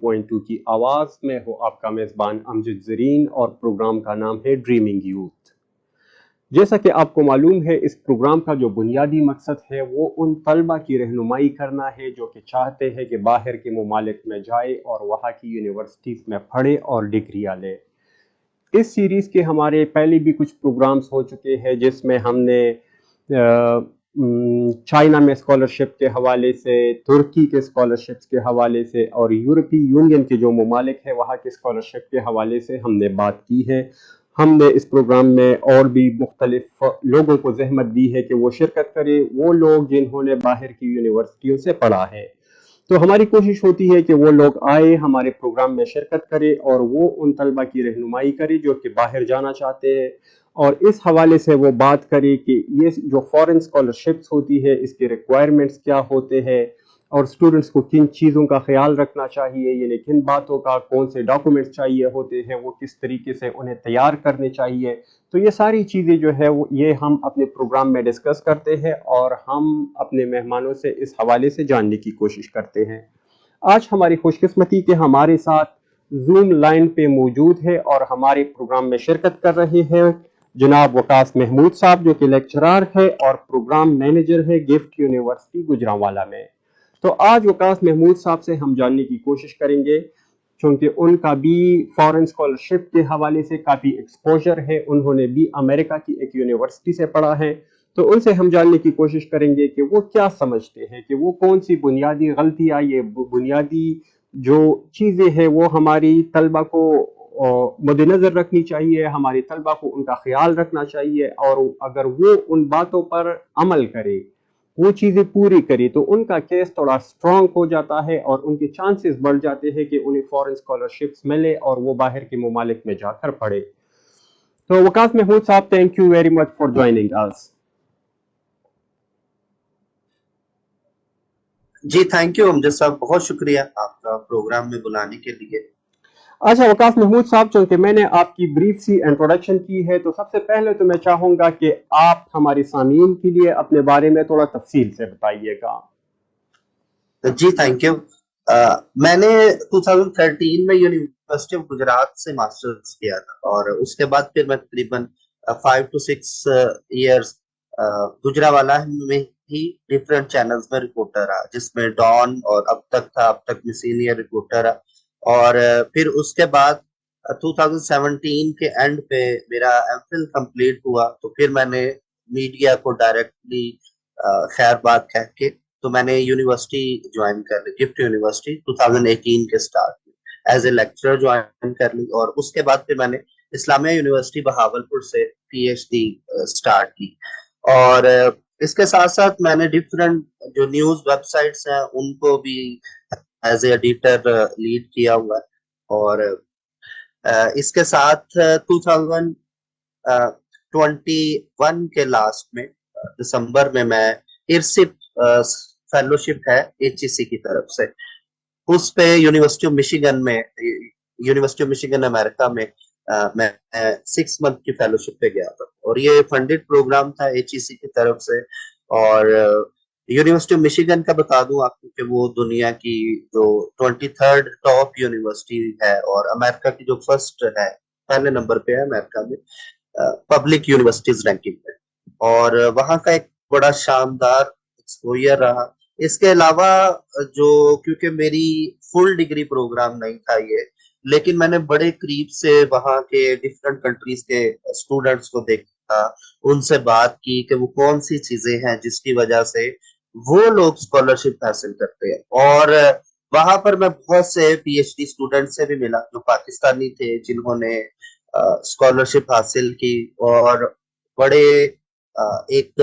92.2 की आवाज में हो आपका मेजबान अमजद जरीन और प्रोग्राम का नाम है ड्रीमिंग यूथ। जैसा कि आपको मालूम है, इस प्रोग्राम का जो बुनियादी मकसद है वो उन तलबा की रहनुमाई करना है जो कि चाहते हैं कि बाहर के ममालिक में जाए और वहाँ की यूनिवर्सिटीज़ में पढ़े और डिग्रियाँ ले। इस सीरीज़ के हमारे पहले भी कुछ प्रोग्राम्स हो चुके हैं जिसमें हमने चाइना में स्कॉलरशिप के हवाले से, तुर्की के स्कॉलरशिप्स के हवाले से और यूरोपीय यूनियन के जो ममालिक है वहाँ के स्कॉलरशिप के हवाले से हमने बात की है। हमने इस प्रोग्राम में और भी मुख्तलिफ लोगों को जहमत दी है कि वो शिरकत करें, वो लोग जिन्होंने बाहर की यूनिवर्सिटियों से पढ़ा है। तो हमारी कोशिश होती है कि वो लोग आए, हमारे प्रोग्राम में शिरकत करें और वो उन तलबा की रहनुमाई करें जो कि बाहर जाना चाहते हैं, और इस हवाले से वो बात करें कि ये जो फॉरेन स्कॉलरशिप्स होती है इसके रिक्वायरमेंट्स क्या होते हैं और स्टूडेंट्स को किन चीज़ों का ख्याल रखना चाहिए, यानी किन बातों का, कौन से डॉक्यूमेंट्स चाहिए होते हैं, वो किस तरीके से उन्हें तैयार करने चाहिए। तो ये सारी चीज़ें जो है वो ये हम अपने प्रोग्राम में डिस्कस करते हैं और हम अपने मेहमानों से इस हवाले से जानने की कोशिश करते हैं। आज हमारी खुशकिस्मती के हमारे साथ जूम लाइन पे मौजूद है और हमारे प्रोग्राम में शिरकत कर रहे हैं जनाब वकास महमूद साहब, जो कि लेक्चरर है और प्रोग्राम मैनेजर है गिफ्ट यूनिवर्सिटी गुजरांवाला में। तो आज वकास महमूद साहब से हम जानने की कोशिश करेंगे, क्योंकि उनका भी फॉरेन स्कॉलरशिप के हवाले से काफ़ी एक्सपोजर है, उन्होंने भी अमेरिका की एक यूनिवर्सिटी से पढ़ा है। तो उनसे हम जानने की कोशिश करेंगे कि वो क्या समझते हैं कि वो कौन सी बुनियादी गलतियाँ, ये बुनियादी जो चीज़ें हैं वो हमारी तलबा को मद्देनज़र रखनी चाहिए, हमारी तलबा को उनका ख्याल रखना चाहिए, और अगर वो उन बातों पर अमल करे, वो चीज़ें पूरी करी, तो उनका केस थोड़ा स्ट्रांग हो जाता है और उनके चांसेस बढ़ जाते हैं कि उन्हें फॉरेन स्कॉलरशिप्स मिले और वो बाहर के ममालिक में जाकर पढ़े। तो वकास महमूद साहब, thank you very much for joining us. जी थैंक यू अमजद साहब, बहुत शुक्रिया आपका प्रोग्राम में बुलाने के लिए। अच्छा वकास महमूद साहब, चूंकि मैंने आपकी ब्रीफ सी इंट्रोडक्शन की है, तो सबसे पहले तो मैं चाहूंगा कि आप हमारे सामीन के लिए अपने बारे में थोड़ा तफसील से बताइएगा। जी थैंक यू। मैंने 2013 में यूनिवर्सिटी ऑफ गुजरात से मास्टर्स किया था और उसके बाद फिर मैं तकरीबन 5 to 6 ईयर्स गुजरावाला में ही डिफरेंट चैनल्स में रिपोर्टर रहा, जिसमें डॉन और अब तक मैं सीनियर रिपोर्टर रहा। और फिर उसके बाद 2017 के एंड पे मेरा एमफिल कंप्लीट हुआ, तो फिर मैंने मीडिया को डायरेक्टली खैर बात कह के तो मैंने यूनिवर्सिटी ज्वाइन कर ली, गिफ्ट यूनिवर्सिटी 2018 के स्टार्ट में एज ए लेक्चरर ज्वाइन कर ली। और उसके बाद फिर मैंने इस्लामिया यूनिवर्सिटी बहावलपुर से पीएचडी स्टार्ट की। और इसके साथ साथ मैंने डिफरेंट जो न्यूज वेबसाइट्स हैं उनको भी एज ए एडिटर लीड किया हुआ है। और इसके साथ 2021 के लास्ट में दिसंबर में मैं इरसिप फेलोशिप है एचईसी की तरफ से, उस पे यूनिवर्सिटी ऑफ मिशिगन अमेरिका में मैं 6 मंथ की फेलोशिप पे गया था और ये फंडेड प्रोग्राम था एचईसी की तरफ से। और यूनिवर्सिटी ऑफ मिशिगन का बता दूं आपको कि वो दुनिया की जो 23rd टॉप यूनिवर्सिटी है और अमेरिका की जो फर्स्ट है, पहले नंबर पे है अमेरिका में पब्लिक यूनिवर्सिटीज रैंकिंग में। और वहाँ का एक बड़ा शानदार एक्सपोजर रहा। इसके अलावा जो, क्योंकि मेरी फुल डिग्री प्रोग्राम नहीं था ये, लेकिन मैंने बड़े करीब से वहाँ के डिफरेंट कंट्रीज के स्टूडेंट्स को देखा, उनसे बात की कि वो कौन सी चीजें हैं जिसकी वजह से वो लोग स्कॉलरशिप हासिल करते हैं। और वहां पर मैं बहुत से पीएचडी स्टूडेंट से भी मिला जो पाकिस्तानी थे, जिन्होंने स्कॉलरशिप हासिल की और बड़े एक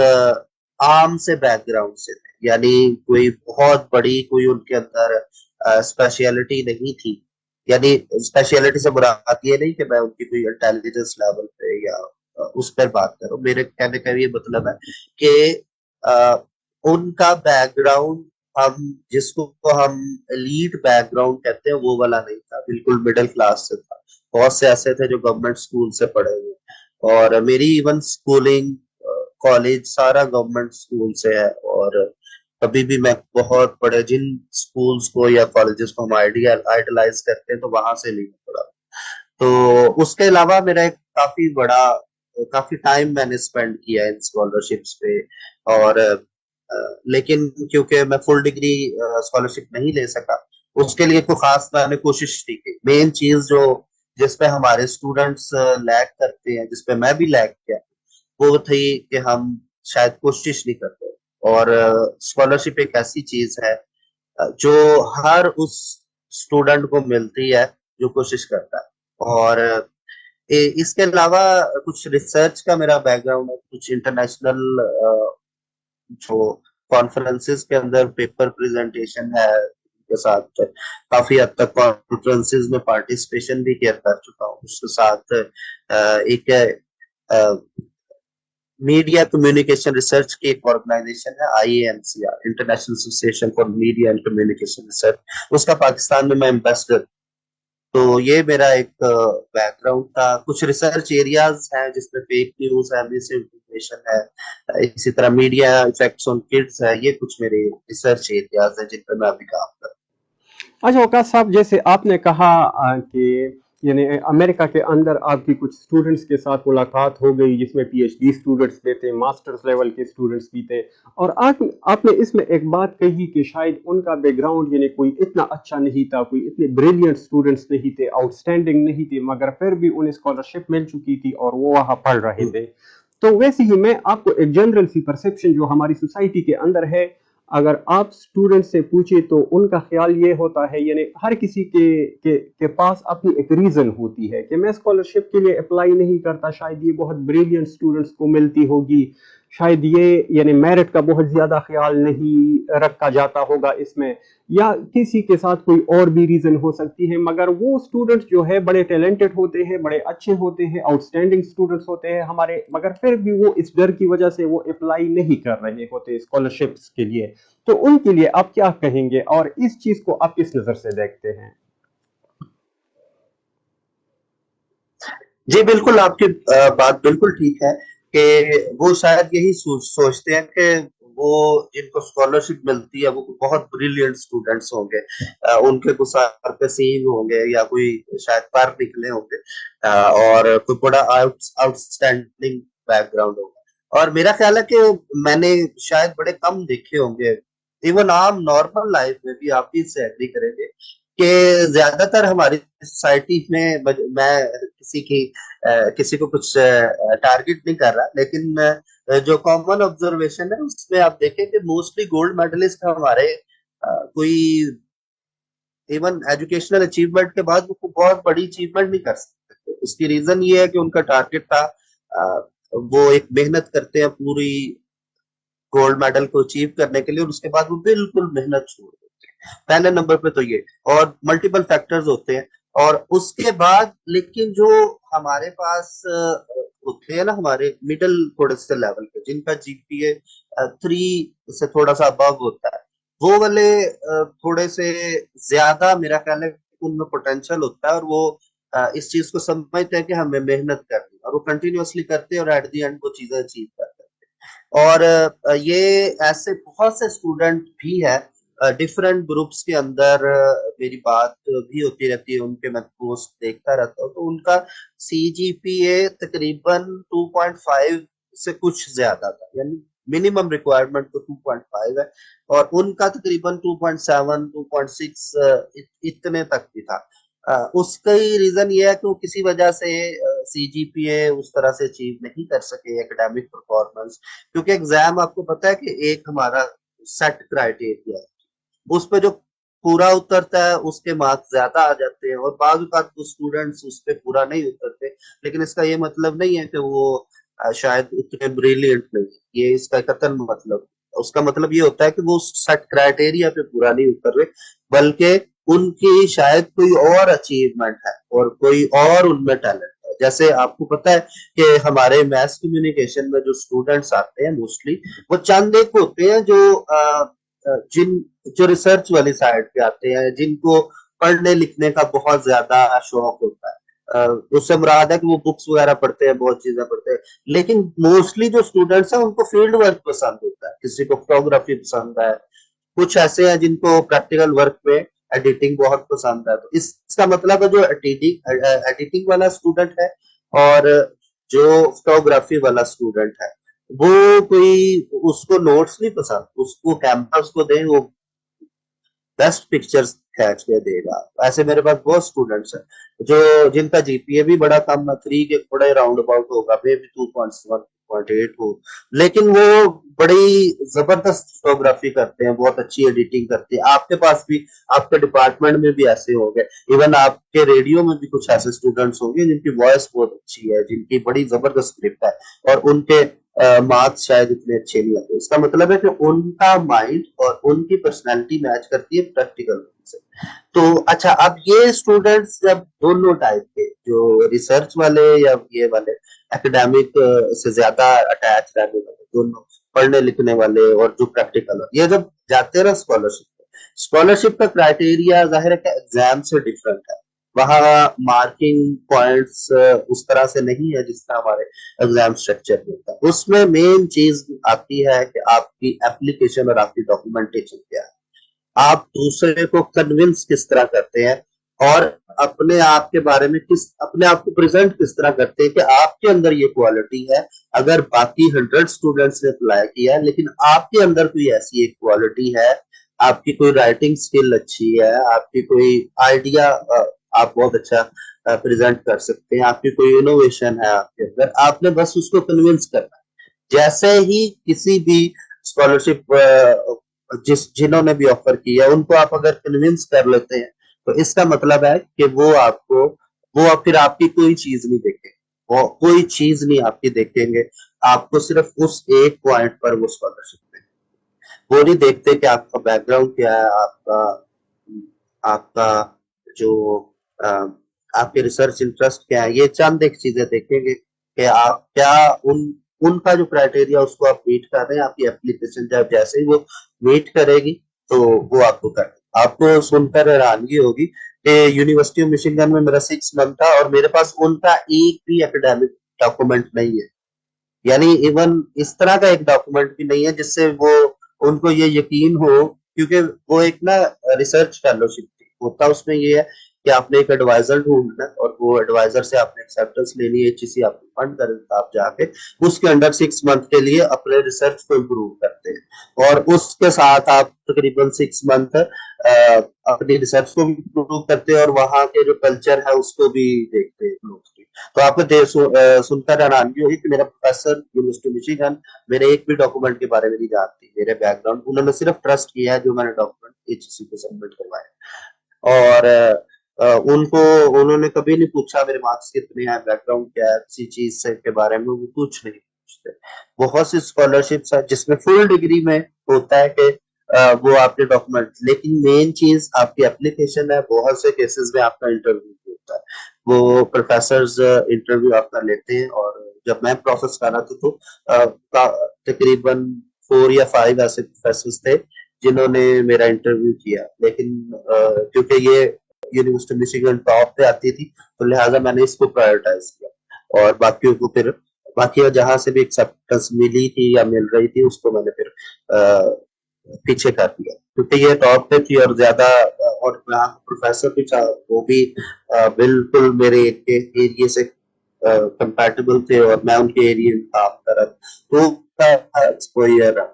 आम से बैकग्राउंड से थे, यानी कोई बहुत बड़ी कोई उनके अंदर स्पेशलिटी नहीं थी। यानी स्पेशलिटी से मुराद ये नहीं कि मैं उनकी कोई इंटेलिजेंस लेवल पे या उस पर बात करूं, मेरे कहने का ये मतलब है कि उनका बैकग्राउंड, हम जिसको हम एलीट बैकग्राउंड कहते हैं वो वाला नहीं था, बिल्कुल मिडिल क्लास से था। बहुत से ऐसे थे जो गवर्नमेंट स्कूल से पढ़े हुए, और मेरी इवन स्कूलिंग कॉलेज सारा गवर्नमेंट स्कूल से है। और कभी भी मैं बहुत बड़े जिन स्कूल्स को या कॉलेजेस को हम आइडियलाइज करते हैं तो वहां से नहीं पड़ा। तो उसके अलावा मेरा एक काफी टाइम मैंने स्पेंड किया इन स्कॉलरशिप्स पे। और लेकिन क्योंकि मैं फुल डिग्री स्कॉलरशिप नहीं ले सका, उसके लिए कोई खास मैंने कोशिश नहीं की। मेन चीज जो जिसपे हमारे स्टूडेंट्स लैग करते हैं, जिसपे मैं भी लैग किया, वो थी कि हम शायद कोशिश नहीं करते। और स्कॉलरशिप एक ऐसी चीज है जो हर उस स्टूडेंट को मिलती है जो कोशिश करता है। और इसके अलावा कुछ रिसर्च का मेरा बैकग्राउंड है, कुछ इंटरनेशनल जो कॉन्फ्रेंसेस के अंदर पेपर प्रेजेंटेशन है के साथ काफी हद तक कॉन्फ्रेंसेस में पार्टिसिपेशन भी किया कर चुका हूँ। उसके साथ एक मीडिया कम्युनिकेशन रिसर्च की एक ऑर्गेनाइजेशन है, IANCR, international association for media and communication research, उसका पाकिस्तान में मैं एम्बेसडर। तो ये मेरा एक बैकग्राउंड था। कुछ रिसर्च एरियाज हैं जिसमें फेक न्यूज है, मिस इन्फॉर्मेशन है, इसी तरह मीडिया इफेक्ट्स ऑन किड्स है। ये कुछ मेरे रिसर्च एरियाज हैं जिन पर मैं अभी काम कर अच्छा वकास साहब, जैसे आपने कहा कि यानी अमेरिका के अंदर आपकी कुछ स्टूडेंट्स के साथ मुलाकात हो गई जिसमें पीएचडी स्टूडेंट्स भी थे, मास्टर्स लेवल के स्टूडेंट्स भी थे, और आपने इसमें एक बात कही कि शायद उनका बैकग्राउंड यानी कोई इतना अच्छा नहीं था, कोई इतने ब्रिलियंट स्टूडेंट्स नहीं थे, आउटस्टैंडिंग नहीं थे, मगर फिर भी उन्हें स्कॉलरशिप मिल चुकी थी और वो वहाँ पढ़ रहे हूँ। थे। तो वैसे ही मैं आपको एक जनरल सी परसेप्शन जो हमारी सोसाइटी के अंदर है, अगर आप स्टूडेंट से पूछे तो उनका ख्याल ये होता है, यानी हर किसी के पास अपनी एक रीजन होती है कि मैं स्कॉलरशिप के लिए अप्लाई नहीं करता, शायद ये बहुत ब्रिलियंट स्टूडेंट्स को मिलती होगी, शायद ये यानी मेरिट का बहुत ज्यादा ख्याल नहीं रखा जाता होगा इसमें, या किसी के साथ कोई और भी रीजन हो सकती है। मगर वो स्टूडेंट्स जो है बड़े टैलेंटेड होते हैं, बड़े अच्छे होते हैं, आउटस्टैंडिंग स्टूडेंट्स होते हैं हमारे, मगर फिर भी वो इस डर की वजह से वो अप्लाई नहीं कर रहे होते स्कॉलरशिप्स के लिए। तो उनके लिए आप क्या कहेंगे और इस चीज को आप किस नजर से देखते हैं? जी बिल्कुल, आपकी बात बिल्कुल ठीक है कि वो शायद यही सोचते हैं कि वो जिनको स्कॉलरशिप मिलती है वो बहुत ब्रिलियंट स्टूडेंट्स होंगे, उनके कुछ सर पे सींग होंगे या कोई शायद पर निकले होंगे, और कोई बड़ा आउटस्टैंडिंग बैकग्राउंड होगा। और मेरा ख्याल है कि मैंने शायद बड़े कम देखे होंगे, इवन आम नॉर्मल लाइफ में भी आप भी इससे एग्री करेंगे कि ज्यादातर हमारी सोसाइटी में मैं किसी को कुछ टारगेट नहीं कर रहा, लेकिन जो कॉमन ऑब्जर्वेशन है उसमें आप देखें कि मोस्टली गोल्ड मेडलिस्ट हमारे कोई इवन एजुकेशनल अचीवमेंट के बाद वो बहुत बड़ी अचीवमेंट नहीं कर सकते। उसकी रीजन ये है कि उनका टारगेट था, वो एक मेहनत करते हैं पूरी गोल्ड मेडल को अचीव करने के लिए, और उसके बाद वो बिल्कुल मेहनत छोड़ देते हैं। पहले नंबर पे तो ये, और मल्टीपल फैक्टर्स होते हैं। और उसके बाद लेकिन जो हमारे पास होते हैं ना, हमारे मिडिल थोड़े से लेवल पे जिनका जीपीए 3 से थोड़ा सा अबव होता है, वो वाले थोड़े से ज्यादा मेरा ख्याल है उनमें पोटेंशियल होता है, और वो इस चीज को समझते हैं कि हमें मेहनत करनी है, और वो कंटिन्यूअसली करते हैं और एट द एंड वो चीजें अचीव करते हैं। और ये ऐसे बहुत से स्टूडेंट भी है डिफरेंट ग्रुप्स के अंदर। मेरी बात भी होती रहती है उनके, मैं पोस्ट देखता रहता हूँ, तो उनका CGPA तकरीबन 2.5 से कुछ ज्यादा था, यानी मिनिमम रिक्वायरमेंट तो 2.5 है, और उनका तकरीबन 2.7 2.6 इतने तक भी था। उसका ही रीजन ये है कि वो किसी वजह से CGPA उस तरह से अचीव नहीं कर सके, एकेडमिक परफॉर्मेंस, क्योंकि एग्जाम आपको पता है कि एक हमारा सेट क्राइटेरिया है, उस पे जो पूरा उतरता है उसके मार्क्स ज्यादा आ जाते हैं, और बाद तो स्टूडेंट्स उस पे पूरा नहीं उतरते। लेकिन इसका ये मतलब नहीं है कि वो शायद उतने ब्रिलियंट नहीं है, ये इसका कतन मतलब, उसका मतलब ये होता है कि वो सेट क्राइटेरिया पे पूरा नहीं उतर रहे, बल्कि उनकी शायद कोई और अचीवमेंट है और कोई और उनमें टैलेंट है। जैसे आपको पता है कि हमारे मैथ कम्युनिकेशन में जो स्टूडेंट्स आते हैं मोस्टली, वो चंद एक होते हैं जो जिन जो रिसर्च वाली साइड पे आते हैं, जिनको पढ़ने लिखने का बहुत ज्यादा शौक होता है। उससे मुराद है कि वो बुक्स वगैरह पढ़ते हैं, बहुत चीजें पढ़ते हैं, लेकिन मोस्टली जो स्टूडेंट्स हैं उनको फील्ड वर्क पसंद होता है, किसी को फोटोग्राफी पसंद है, कुछ ऐसे हैं जिनको प्रैक्टिकल वर्क पे एडिटिंग बहुत पसंद है। तो इसका मतलब है जो एडिटिंग एडिटिंग वाला स्टूडेंट है और जो फोटोग्राफी वाला स्टूडेंट है, वो कोई उसको नोट्स नहीं पसंद, उसको कैमरा उसको दें, वो बेस्ट पिक्चर्स खींच के देगा। ऐसे मेरे पास बहुत स्टूडेंट्स हैं जो जिनका जीपीए भी बड़ा कम है, 3 के थोड़े राउंड अबाउट होगा, मे बी 2.1 2.8 हो, लेकिन वो बड़ी जबरदस्त फोटोग्राफी करते हैं, बहुत अच्छी एडिटिंग करते हैं। आपके पास भी, आपके डिपार्टमेंट में भी ऐसे होंगे, इवन आपके रेडियो में भी कुछ ऐसे स्टूडेंट्स होंगे जिनकी वॉइस बहुत अच्छी है, जिनकी बड़ी जबरदस्त स्क्रिप्ट है, और उनके मार्क्स शायद इतने अच्छे नहीं आते। इसका मतलब है कि उनका माइंड और उनकी पर्सनैलिटी मैच करती है प्रैक्टिकल से। तो अच्छा, अब ये स्टूडेंट्स जब दोनों टाइप के, जो रिसर्च वाले या ये वाले एकेडमिक से ज्यादा अटैच रहने वाले, दोनों पढ़ने लिखने वाले और जो प्रैक्टिकल, ये जब जाते हैं ना स्कॉलरशिप, स्कॉलरशिप का क्राइटेरिया जाहिर है कि एग्जाम से डिफरेंट है। वहाँ मार्किंग पॉइंट्स उस तरह से नहीं है जिस तरह हमारे एग्जाम स्ट्रक्चर में होता है। उसमें मेन चीज आती है कि आपकी एप्लीकेशन और आपकी डॉक्यूमेंटेशन क्या है, आप दूसरे को कन्विंस किस तरह करते हैं, और अपने आप के बारे में अपने आप को प्रेजेंट किस तरह करते हैं कि आपके अंदर ये क्वालिटी है। अगर बाकी 100 स्टूडेंट्स ने अप्लाई किया है, लेकिन आपके अंदर कोई ऐसी एक क्वालिटी है, आपकी कोई राइटिंग स्किल अच्छी है, आपकी कोई आइडिया आप बहुत अच्छा प्रेजेंट कर सकते हैं, आपकी कोई इनोवेशन है आपके अंदर, आपने बस उसको कन्विंस करना है। जैसे ही किसी भी स्कॉलरशिप जिन्होंने भी ऑफर किया है, उनको आप अगर कन्विंस कर लेते हैं, तो इसका मतलब है कि वो फिर आपकी कोई चीज नहीं देखेंगे, वो कोई चीज नहीं आपकी देखेंगे, आपको सिर्फ उस एक पॉइंट पर वो स्कॉलरशिप देंगे। वो नहीं देखते कि आपका बैकग्राउंड क्या है, आपका आपका जो अ, आपके रिसर्च इंटरेस्ट क्या है, ये चंद एक चीजें देखेंगे कि आप क्या उन उनका जो क्राइटेरिया उसको आप मीट कर रहे हैं। आपकी एप्लीकेशन जब जैसे ही वो मीट करेगी, तो वो आपको कर, आपको सुनकर हैरानगी होगी कि यूनिवर्सिटी ऑफ मिशिगन में मेरा 6 मंथ था और मेरे पास उनका एक भी एकेडमिक डॉक्यूमेंट नहीं है। यानी इवन इस तरह का एक डॉक्यूमेंट भी नहीं है जिससे वो उनको ये यकीन हो, क्योंकि वो एक ना रिसर्च फेलोशिप थी, होता उसमें ये है कि आपने एक एडवाइजर ढूंढना है और वो एडवाइजर से आपने एक्सेप्टेंस लेनी है, एचईसी आपको फंड करेगा, आप जाके उसके अंडर 6 मंथ के लिए अपने रिसर्च को इम्प्रूव करते हैं, और उसके साथ आप तकरीबन 6 मंथ अपनी रिसर्च को भी इम्प्रूव करते हैं और वहाँ के जो कल्चर है उसको भी देखते हैं लोग। तो आपको सुनकर हैरानगी होगी कि मेरा प्रोफेसर यूनिवर्सिटी मिशिगन मेरे एक भी डॉक्यूमेंट के बारे में नहीं जानती, मेरे बैकग्राउंड, उन्होंने सिर्फ ट्रस्ट किया है जो मैंने डॉक्यूमेंट एचईसी को सबमिट करवाया। और उनको उन्होंने कभी नहीं पूछा मेरे मार्क्स कितने हैं, बैकग्राउंड क्या है, किसी चीज से के बारे में वो कुछ नहीं पूछते। बहुत सी स्कॉलरशिप्स है जिसमें फुल डिग्री में होता है कि वो आपके डॉक्यूमेंट, लेकिन मेन चीज आपकी एप्लीकेशन है। बहुत से केसेस में आपका इंटरव्यू होता है, वो प्रोफेसर इंटरव्यू आपका लेते हैं। और जब मैं प्रोसेस कर रहा था तो तकरीबन 4 या 5 ऐसे प्रोफेसर थे जिन्होंने मेरा इंटरव्यू किया, लेकिन क्योंकि ये यूनिवर्सिटी मिशिगन टॉप पे आती थी, तो लिहाजा मैंने इसको प्रायोरिटाइज किया, और बाकियों को फिर बाकी जहां से भी एक्सेप्टेंस मिली थी या मिल रही थी उसको मैंने फिर पीछे कर दिया, क्योंकि ये टॉप पे थी और ज्यादा, और यहाँ प्रोफेसर भी था वो भी बिल्कुल मेरे एरिया से कंपैटिबल थे और मैं उनके एरिया में काम कर रहा था, तो एक्सपोजर।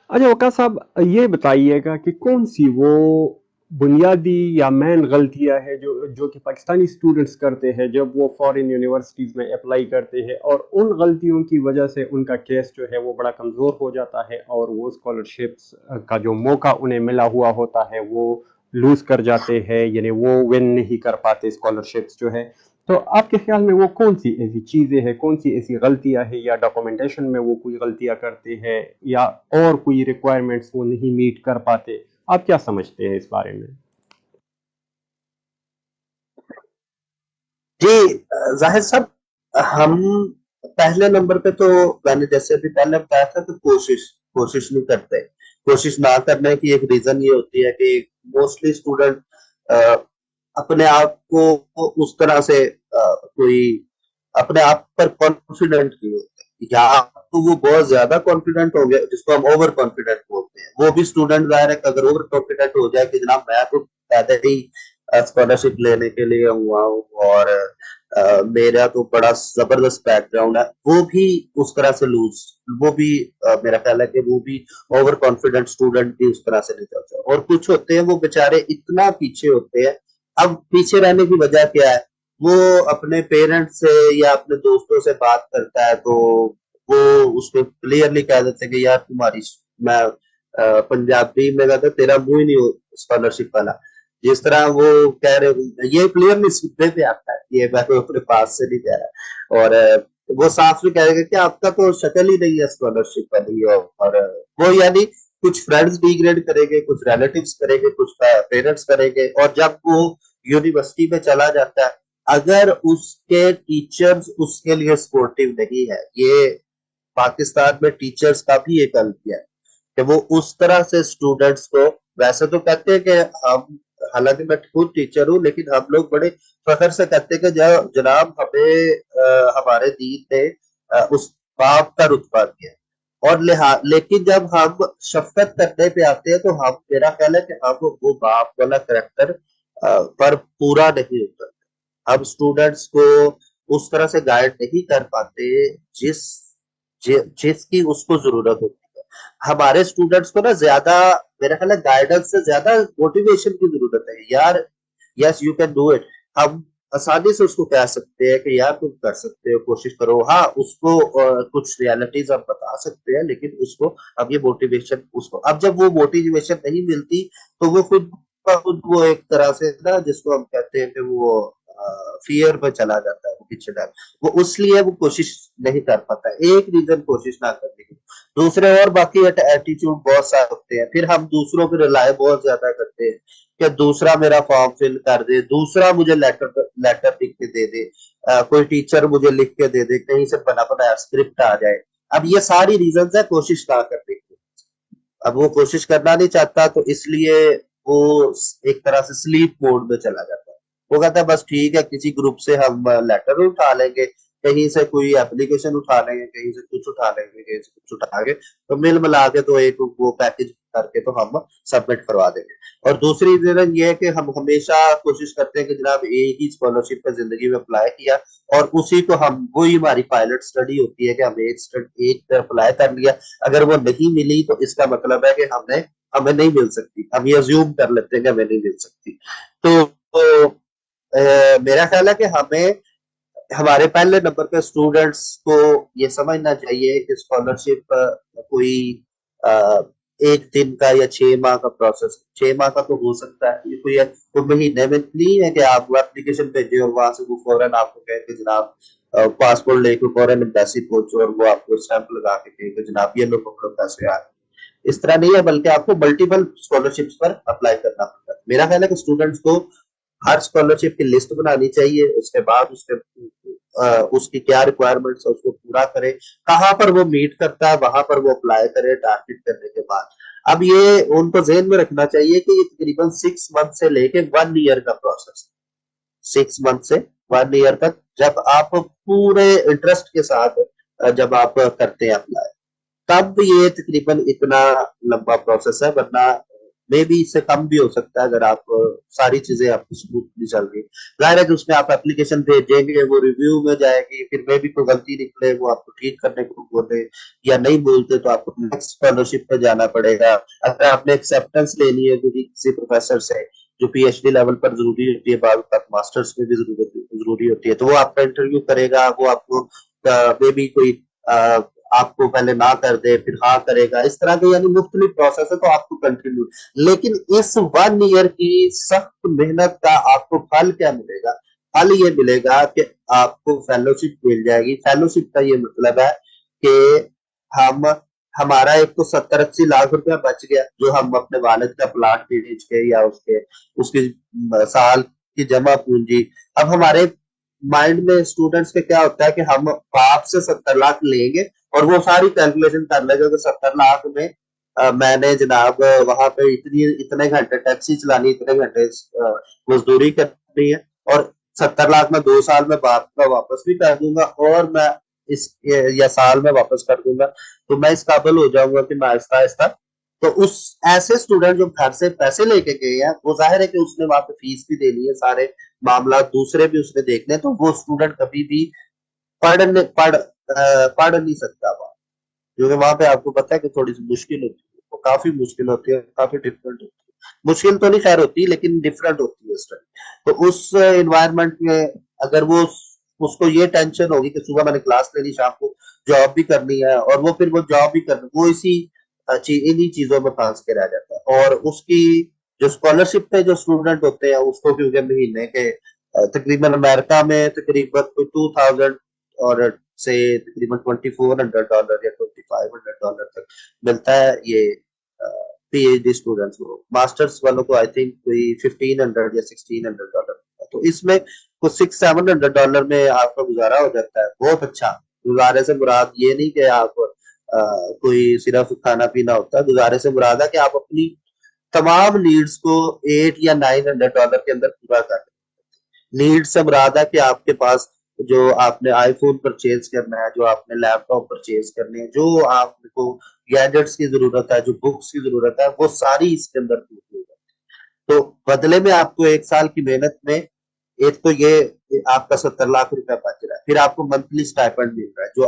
अच्छा वका साहब, ये बताइएगा कि कौन सी वो बुनियादी या मेन गलतियां है जो जो कि पाकिस्तानी स्टूडेंट्स करते हैं जब वो फॉरेन यूनिवर्सिटीज़ में अप्लाई करते हैं, और उन गलतियों की वजह से उनका केस जो है वो बड़ा कमज़ोर हो जाता है और वो स्कॉलरशिप्स का जो मौका उन्हें मिला हुआ होता है वो लूज़ कर जाते हैं, यानी वो विन नहीं कर पाते स्कॉलरशिप्स जो है। तो आपके ख्याल में वो कौन सी ऐसी चीज़ें हैं, कौन सी ऐसी गलतियां हैं, या डॉक्यूमेंटेशन में वो कोई गलतियां करते हैं, या और कोई रिक्वायरमेंट्स वो नहीं मीट कर पाते? आप क्या समझते हैं इस बारे में? जी जाहिर साहब, हम पहले नंबर पे तो मैंने जैसे अभी पहले बताया था कि कोशिश नहीं करते। कोशिश ना करने की एक रीजन ये होती है कि मोस्टली स्टूडेंट अपने आप को उस तरह से कोई अपने आप पर कॉन्फिडेंट नहीं होते, या तो वो बहुत ज्यादा कॉन्फिडेंट हो गया जिसको हम ओवर कॉन्फिडेंट बोलते हैं। वो भी स्टूडेंट जाहिर है अगर ओवर कॉन्फिडेंट हो जाए कि जनाब मैं तो पैदा ही स्कॉलरशिप लेने के लिए हुआ हूँ और मेरा तो बड़ा जबरदस्त बैकग्राउंड है, वो भी उस तरह से लूज, वो भी मेरा ख्याल है कि वो भी ओवर कॉन्फिडेंट स्टूडेंट भी उस तरह से नहीं चलता। और कुछ होते हैं वो बेचारे इतना पीछे होते हैं। अब पीछे रहने की वजह क्या है, वो अपने पेरेंट्स से या अपने दोस्तों से बात करता है तो वो उसको क्लियरली कह देते हैं कि यार तुम्हारी, मैं पंजाबी में कहता तेरा मुंह ही नहीं हो स्कॉलरशिप वाला, जिस तरह वो कह रहे, ये क्लियरली सुनने पे आता है, ये मैं तो अपने पास से नहीं कह रहा। और वो साफ भी कह रहे कि आपका तो शक्ल ही नहीं है स्कॉलरशिप वाली। और वो यानी कुछ फ्रेंड्स डिग्रेड करेंगे, कुछ रिलेटिव्स करेंगे, कुछ पेरेंट्स करेंगे। और जब वो यूनिवर्सिटी में चला जाता है, अगर उसके टीचर्स उसके लिए सपोर्टिव नहीं है, ये पाकिस्तान में टीचर्स का भी एक गलती है कि वो उस तरह से स्टूडेंट्स को, वैसे तो कहते हैं कि हम, हालांकि मैं खुद टीचर हूँ, लेकिन हम लोग बड़े फख्र से कहते हैं कि जनाब हमें हमारे दीन ने उस बाप का रुतबा दिया। और लेकिन जब हम शफकत करने पे आते हैं तो हम, मेरा ख्याल है कि हम वो बाप वाला करेक्टर पर पूरा नहीं उतरते। हम स्टूडेंट्स को उस तरह से गाइड नहीं कर पाते जिस जिसकी उसको जरूरत होती है। हमारे स्टूडेंट्स को ना ज्यादा, मेरा ख्याल है गाइडेंस से ज्यादा मोटिवेशन की जरूरत है यार। Yes you can do it. हम आसानी से उसको कह सकते हैं कि यार तुम कर सकते हो, कोशिश करो। हाँ, उसको कुछ रियलिटीज हम बता सकते हैं, लेकिन उसको अब ये मोटिवेशन, उसको अब जब वो मोटिवेशन नहीं मिलती तो वो खुद वो एक तरह से ना, जिसको हम कहते हैं कि वो फियर पे चला जाता है, वो पीछे डर, वो उसलिए वो कोशिश नहीं कर पाता। एक रीजन कोशिश ना करने की, दूसरे और बाकी एटीट्यूड बहुत सारे होते हैं। फिर हम दूसरों पर रिलाय बहुत ज्यादा करते हैं कि दूसरा मेरा फॉर्म फिल कर दे, दूसरा मुझे लेटर लेटर लिख के दे दे, कोई टीचर मुझे लिख के दे दे, कहीं से बना बनाया स्क्रिप्ट आ जाए। अब ये सारी रीजन है कोशिश ना करने की। अब वो कोशिश करना नहीं चाहता तो इसलिए वो एक तरह से स्लीप मोड में चला जाता है। वो कहता है बस ठीक है, किसी ग्रुप से हम लेटर उठा लेंगे, कहीं से कोई एप्लीकेशन उठा लेंगे, कहीं से कुछ उठा लेंगे, कहीं से कुछ उठा के, तो मिल मिला के तो एक वो पैकेज करके तो हम सबमिट करवा देंगे। और दूसरी रीजन ये है कि हम हमेशा कोशिश करते हैं कि जनाब एक ही स्कॉलरशिप पे जिंदगी में अप्लाई किया और उसी को हम, वही हमारी पायलट स्टडी होती है कि हम एक अप्लाई कर लिया, अगर वो नहीं मिली तो इसका मतलब है कि हमें नहीं मिल सकती, हम ये अज्यूम कर लेते हैं कि हमें नहीं मिल सकती। तो मेरा ख्याल है कि हमें हमारे पहले नंबर पे स्टूडेंट्स को ये समझना चाहिए कि स्कॉलरशिप कोई अ, एक दिन का या 6 माह का प्रोसेस, 6 माह का तो हो सकता है, ये कोई महीने में नहीं है कि आप वो एप्लीकेशन भेजे और वहां से वो फौरन आपको कहे कि जनाब पासपोर्ट लेके फौरन एम्बेसी पहुंचो और वो आपको स्टैंप लगा के कहे कि जनाब ये लो पकड़ो पैसे आ। इस तरह नहीं है, बल्कि आपको मल्टीपल स्कॉलरशिप्स पर अप्लाई करना पड़ता है। मेरा ख्याल है कि स्टूडेंट्स को हर स्कॉलरशिप की लिस्ट बनानी चाहिए, उसके बाद उसकी क्या रिक्वायरमेंट्स है उसको पूरा करे, कहाँ पर वो मीट करता है वहां पर वो अप्लाई करे टारगेट करने के बाद। अब ये उनको जहन में रखना चाहिए कि ये तकरीबन 6 मंथ से लेके 1 ईयर का प्रोसेस, 6 मंथ से 1 ईयर तक, जब आप पूरे इंटरेस्ट के साथ जब आप करते हैं अप्लाई, तब ये तकरीबन इतना लंबा प्रोसेस है। वरना मे बी इससे कम भी हो सकता है अगर आप सारी चीजें आपकी स्मूथली चल रही। जाहिर है कि उसमें आप एप्लीकेशन भेजेंगे, वो रिव्यू में जाएगी, फिर मे बी कोई गलती निकले वो आपको ठीक करने को बोले, या नहीं बोलते तो आपको नेक्स्ट स्कॉलरशिप पे जाना पड़ेगा। अगर आपने एक्सेप्टेंस लेनी है किसी प्रोफेसर से जो पीएचडी लेवल पर जरूरी होती है, बाद तक मास्टर्स में भी जरूरी होती है, तो वो आपका इंटरव्यू करेगा, वो आपको मे बी कोई आपको पहले ना कर दे फिर हाँ करेगा, इस तरह के यानी मुख्तलिफ प्रोसेस है, तो आपको कंटिन्यू। लेकिन इस 1 ईयर की सख्त मेहनत का आपको फल क्या मिलेगा? फल ये मिलेगा कि आपको फेलोशिप मिल जाएगी। फेलोशिप का ये मतलब है कि हम, हमारा एक तो 70-80 लाख रुपया बच गया जो हम अपने वालिद का प्लाट बेच के या उसकी साल की जमा पूंजी। अब हमारे माइंड में स्टूडेंट्स के क्या होता है कि हम बाप से 70 लाख लेंगे और वो सारी कैलकुलेशन कर लेगा कि 70 लाख में मैंने जनाब वहां पे इतने घंटे टैक्सी चलानी, इतने घंटे मजदूरी करनी, नहीं है, और 70 लाख मैं 2 साल में बाप का वापस भी कर दूंगा, और मैं इस या साल में वापस कर दूंगा, तो मैं इस काबिल हो जाऊंगा कि मैं आहिस्ता आहिस्ता। तो उस ऐसे स्टूडेंट जो घर से पैसे लेके गए हैं, वो जाहिर है कि उसने वहां पे फीस भी देनी है, सारे मामला दूसरे भी उसने देखने हैं, तो वो स्टूडेंट कभी भी पढ़ नहीं सकता वहां, क्योंकि वहां पे आपको पता है कि थोड़ी सी मुश्किल होती है, वो काफी मुश्किल होती है, काफी डिफरेंट होती है। मुश्किल तो नहीं खैर होती, लेकिन डिफरेंट होती है स्टडी। तो उस इन्वायरमेंट में अगर वो उसको ये टेंशन होगी कि सुबह मैंने क्लास लेनी, शाम को जॉब भी करनी है, और वो फिर वो जॉब भी करनी, वो इसी इन्हीं चीजों में फंस के रह जाता है। और उसकी जो स्कॉलरशिप पे जो स्टूडेंट होते हैं, उसको क्योंकि महीने के तकरीबन अमेरिका में तकरीबन कोई 2000 और से तकरीबन $2400 या $2500 तक मिलता है ये पीएचडी स्टूडेंट्स को। मास्टर्स वालों को आई थिंक कोई 1500 या $1600। तो इसमें कुछ $600-700 में आपका गुजारा हो जाता है, बहुत अच्छा। गुजारे से मुराद ये नहीं कि आप कोई सिर्फ खाना पीना होता है, गुजारे से मुराद है कि आप अपनी तमाम नीड्स को $800 या $900 के अंदर पूरा कर। नीड से मुराद है कि आपके पास जो आपने आईफोन परचेज करना है, जो आपने लैपटॉप परचेज करने हैं, जो आपको गैजेट्स की जरूरत है, जो बुक्स की जरूरत है, वो सारी इसके अंदर पूरी होगी। तो बदले में आपको 1 साल की मेहनत में एक तो ये आपका 70 लाख रुपया बच रहा है, फिर आपको मंथली स्टाइपेंड मिल रहा है, जो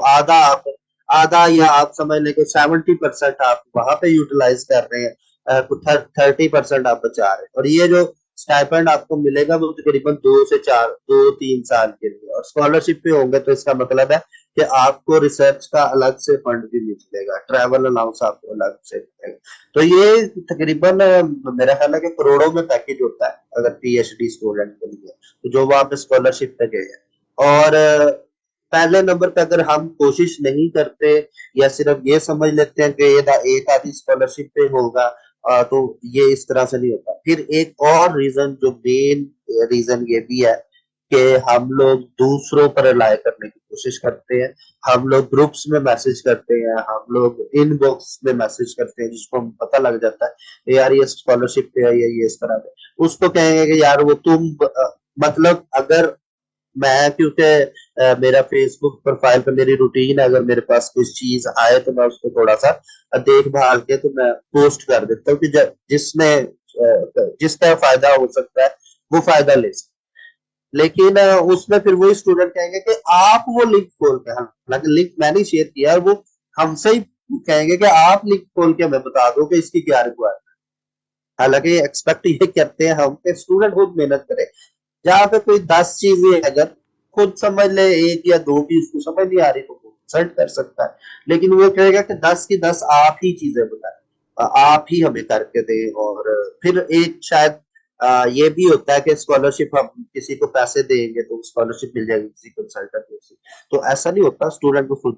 आधा या आप समझ लें कि 70% आप वहां पे यूटिलाइज कर रहे हैं, 30% आप बचा रहे हैं। और ये जो स्टाइपेंड आपको मिलेगा वो तकरीबन 2 3 साल के लिए, और स्कॉलरशिप पे होंगे तो इसका मतलब है कि आपको रिसर्च का अलग से फंड भी मिलेगा, ट्रैवल अलाउंस आपको अलग से मिलेगा। तो ये तकरीबन मेरा ख्याल है कि करोड़ों में पैकेज होता है अगर पीएचडी स्टूडेंट के लिए, तो जो वहां पे स्कॉलरशिप पे गए हैं। और पहले नंबर पे अगर हम कोशिश नहीं करते या सिर्फ ये समझ लेते हैं कि ये एक आधी स्कॉलरशिप पे होगा, तो ये इस तरह से नहीं होता। फिर एक और रीजन, जो मेन रीजन ये भी है कि हम लोग दूसरों पर रिलाय करने की कोशिश करते हैं। हम लोग ग्रुप्स में मैसेज करते हैं, हम लोग इनबॉक्स में मैसेज करते हैं, जिसको हम पता लग जाता है यार ये स्कॉलरशिप पे है या ये इस तरह से, उसको कहेंगे कि यार वो तुम मतलब अगर मैं, क्योंकि मेरा फेसबुक प्रोफाइल पे मेरी रूटीन है, अगर मेरे पास कुछ चीज आए तो मैं उसको थोड़ा सा देखभाल के तो मैं पोस्ट कर देता हूँ कि जिसका फायदा हो सकता है वो फायदा ले सकता। लेकिन उसमें फिर वही स्टूडेंट कहेंगे कि आप वो लिंक खोल के, हालांकि लिंक मैंने शेयर किया है, वो हमसे ही कहेंगे कि आप लिंक खोल के हमें बता दो कि इसकी क्या रिक्वायरमेंट। हालांकि एक्सपेक्ट ये करते हैं हम कि स्टूडेंट खुद मेहनत करे। जहाँ पे कोई 10 चीजें अगर खुद समझ ले, एक या दो की उसको समझ नहीं आ रही, तो वो सर्च कर सकता है। लेकिन वो कहेगा कि 10 की 10 आप ही चीजें बताएं, आप ही हमें करके दें। और फिर एक शायद ये भी होता है कि स्कॉलरशिप हम किसी को पैसे देंगे तो स्कॉलरशिप मिल जाएगी किसी कंसल्टेंट से, तो ऐसा नहीं होता। स्टूडेंट को खुद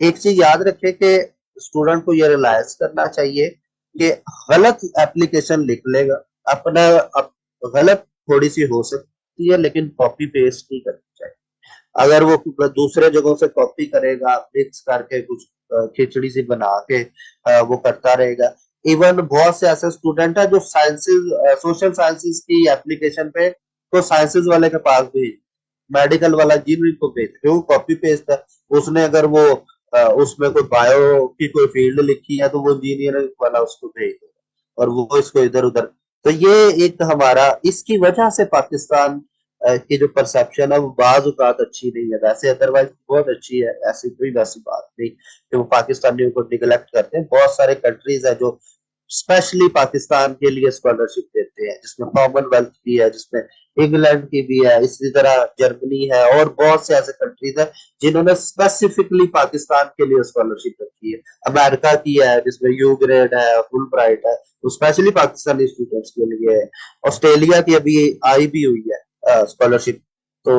एक चीज याद रखे कि स्टूडेंट को ये रियलाइज करना चाहिए कि गलत एप्लीकेशन लिख लेगा अपना, गलत थोड़ी सी हो सकती है, लेकिन कॉपी पेस्ट नहीं करनी चाहिए। अगर वो दूसरे जगहों से कॉपी करेगा, मिक्स करके कुछ खिचड़ी सी बना के वो करता रहेगा। इवन बहुत से ऐसे स्टूडेंट है जो साइंसेस, सोशल साइंसेस की एप्लीकेशन पे तो साइंसेस वाले के पास भी, मेडिकल वाला इंजीनियरिंग को भेज, क्यों कॉपी पेस्ट है। उसने अगर वो उसमें कोई बायो की कोई फील्ड लिखी है तो वो इंजीनियरिंग वाला उसको भेज देगा, और वो इसको इधर उधर। तो ये एक हमारा, इसकी वजह से पाकिस्तान की जो परसेप्शन है वो बाज औकात अच्छी नहीं है, वैसे अदरवाइज बहुत अच्छी है, ऐसी कोई वैसी बात नहीं कि वो पाकिस्तानियों को निगलेक्ट करते हैं। बहुत सारे कंट्रीज है जो स्पेशली पाकिस्तान के लिए स्कॉलरशिप देते हैं, जिसमें कॉमनवेल्थ भी है, जिसमें इंग्लैंड की भी है, इसी तरह जर्मनी है, और बहुत से ऐसे कंट्रीज है जिन्होंने स्पेसिफिकली पाकिस्तान के लिए स्कॉलरशिप रखी है। अमेरिका की है जिसमें यू ग्रेड है, फुल ब्राइट है, वो स्पेशली पाकिस्तानी स्टूडेंट्स के लिए है। ऑस्ट्रेलिया की अभी आई भी हुई है स्कॉलरशिप, तो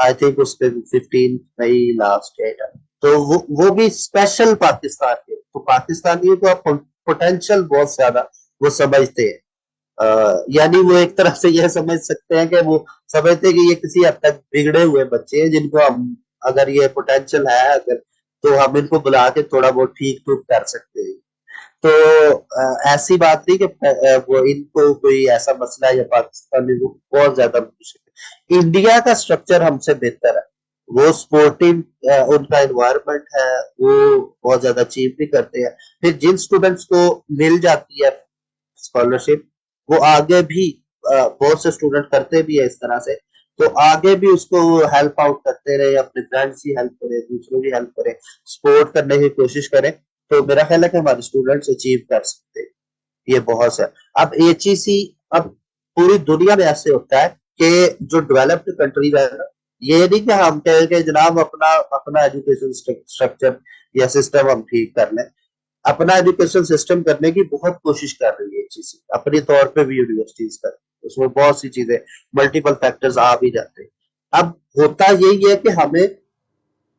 आई थिंक उस पे 15 मई लास्ट डेट है, तो वो भी स्पेशल पाकिस्तान के। तो पाकिस्तानियों को पोटेंशियल बहुत ज्यादा वो समझते हैं, यानी वो एक तरह से यह समझ सकते हैं कि वो समझते हैं कि ये किसी हद तक बिगड़े हुए बच्चे हैं, जिनको हम, अगर ये पोटेंशियल है अगर, तो हम इनको बुला के थोड़ा बहुत ठीक ठूक कर सकते हैं। तो ऐसी बात नहीं कि वो इनको कोई ऐसा मसला है या पाकिस्तान में वो बहुत ज्यादा मुश्किल है। इंडिया का स्ट्रक्चर हमसे बेहतर है, वो स्पोर्टिव उनका एनवायरनमेंट है, वो बहुत ज्यादा अचीव भी करते हैं। फिर जिन स्टूडेंट्स को मिल जाती है स्कॉलरशिप, वो आगे भी बहुत से स्टूडेंट करते भी है इस तरह से, तो आगे भी उसको हेल्प आउट करते रहे, अपने फ्रेंड्स की हेल्प करें, दूसरों की हेल्प करें, सपोर्ट करने की कोशिश करें, तो मेरा ख्याल है कि हमारे स्टूडेंट्स अचीव कर सकते हैं। ये बहुत है। अब एचईसी, अब पूरी दुनिया में ऐसे होता है कि जो डेवलप्ड कंट्रीज है ना, ये नहीं कि हम कहें कि जनाब अपना अपना एजुकेशन स्ट्रक्चर या सिस्टम हम ठीक कर लें। अपना एजुकेशन सिस्टम करने की बहुत कोशिश कर रही है एचईसी, अपने तौर पे भी यूनिवर्सिटीज कर, उसमें बहुत सी चीजें, मल्टीपल फैक्टर्स आ भी जाते हैं। अब होता यही है कि हमें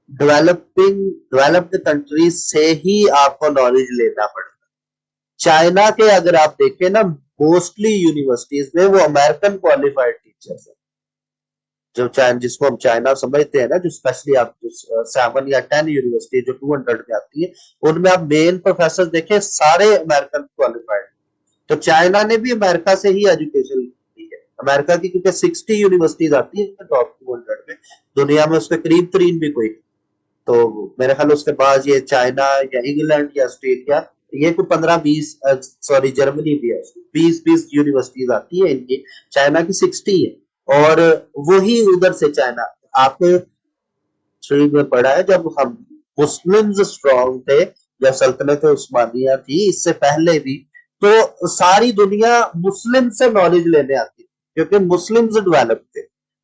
डेवलप्ड कंट्रीज से ही आपको नॉलेज लेना पड़ेगा। चाइना के अगर आप देखें ना, मोस्टली यूनिवर्सिटीज में वो अमेरिकन क्वालिफाइड टीचर्स हैं। जो चाइना, जिसको हम चाइना समझते हैं ना, जो स्पेशली आप 7 या 10 यूनिवर्सिटी जो 200 में आती है, उनमें आप मेन प्रोफेसर देखें सारे अमेरिकन क्वालिफाइड। तो चाइना ने भी अमेरिका से ही एजुकेशन ली है। अमेरिका की क्योंकि 60 यूनिवर्सिटीज आती है टॉप 200 में, दुनिया में उसके करीब तरीन भी कोई। तो मेरे ख्याल उसके बाद ये चाइना या इंग्लैंड या ऑस्ट्रेलिया, ये कोई 15-20, सॉरी जर्मनी भी है, 20-20 यूनिवर्सिटीज आती है इनकी, चाइना की 60 है। और वही उधर से चाइना, आपको हिस्ट्री में पढ़ा है, जब हम मुस्लिम्स स्ट्रॉन्ग थे, जब सल्तनत उस्मानिया थी, इससे पहले भी, तो सारी दुनिया मुस्लिम से नॉलेज लेने आती थी, क्योंकि मुस्लिम्स डेवलप थे।